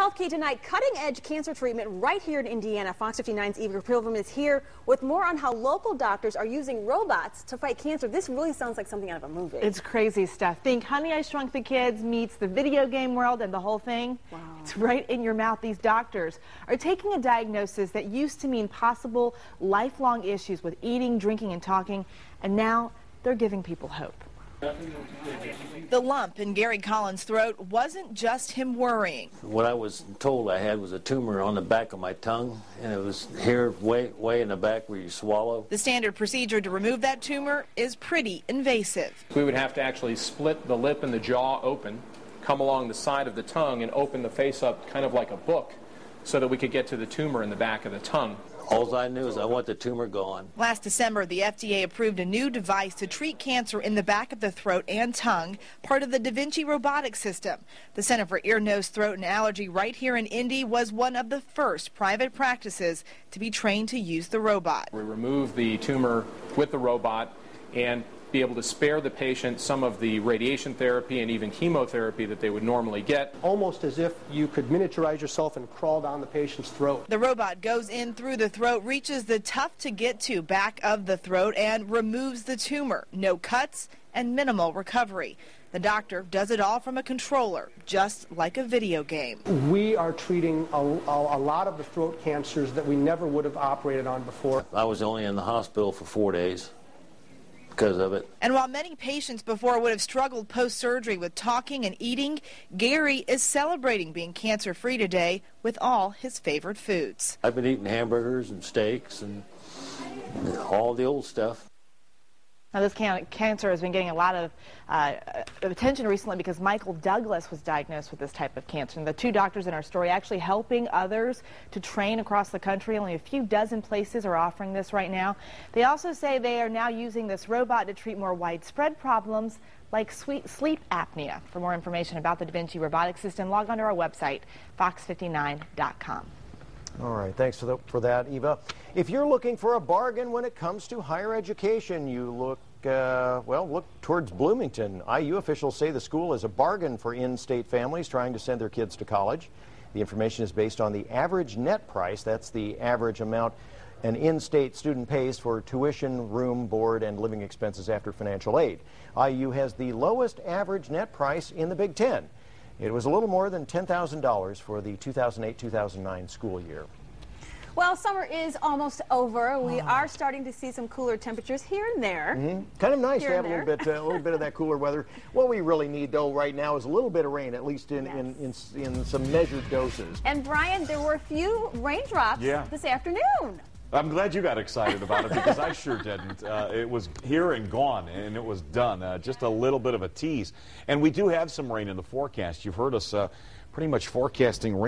Health Key tonight, cutting-edge cancer treatment right here in Indiana. Fox 59's Eva Pilgrim is here with more on how local doctors are using robots to fight cancer. This really sounds like something out of a movie. It's crazy stuff. Think Honey, I Shrunk the Kids meets the video game world and the whole thing. Wow. It's right in your mouth. These doctors are taking a diagnosis that used to mean possible lifelong issues with eating, drinking, and talking, and now they're giving people hope. The lump in Gary Collins' throat wasn't just him worrying. What I was told I had was a tumor on the back of my tongue, and it was here way in the back where you swallow. The standard procedure to remove that tumor is pretty invasive. We would have to actually split the lip and the jaw open, come along the side of the tongue, and open the face up kind of like a book so that we could get to the tumor in the back of the tongue. All I knew is I want the tumor gone. Last December, the FDA approved a new device to treat cancer in the back of the throat and tongue, part of the Vinci Robotic system. The Center for Ear, Nose, Throat, and Allergy right here in Indy was one of the first private practices to be trained to use the robot. We remove the tumor with the robot and be able to spare the patient some of the radiation therapy and even chemotherapy that they would normally get. Almost as if you could miniaturize yourself and crawl down the patient's throat. The robot goes in through the throat, reaches the tough to get to back of the throat, and removes the tumor. No cuts and minimal recovery. The doctor does it all from a controller, just like a video game. We are treating a lot of the throat cancers that we never would have operated on before. I was only in the hospital for 4 days because of it. And while many patients before would have struggled post-surgery with talking and eating, Gary is celebrating being cancer-free today with all his favorite foods. I've been eating hamburgers and steaks and all the old stuff. Now, this cancer has been getting a lot of attention recently because Michael Douglas was diagnosed with this type of cancer. And the two doctors in our story actually helping others to train across the country. Only a few dozen places are offering this right now. They also say they are now using this robot to treat more widespread problems like sleep apnea. For more information about the Vinci robotic system, log on to our website, fox59.com. All right, thanks for that, Eva. If you're looking for a bargain when it comes to higher education, you look towards Bloomington. IU officials say the school is a bargain for in-state families trying to send their kids to college. The information is based on the average net price. That's the average amount an in-state student pays for tuition, room, board, and living expenses after financial aid. IU has the lowest average net price in the Big Ten. It was a little more than $10,000 for the 2008-2009 school year. Well, summer is almost over. We are starting to see some cooler temperatures here and there. Kind of nice to have a little bit of that cooler weather. What we really need, though, right now is a little bit of rain, at least in some measured doses. And Brian, there were a few raindrops this afternoon. I'm glad you got excited about it because I sure didn't. It was here and gone, and it was done. Just a little bit of a tease. And we do have some rain in the forecast. You've heard us pretty much forecasting rain.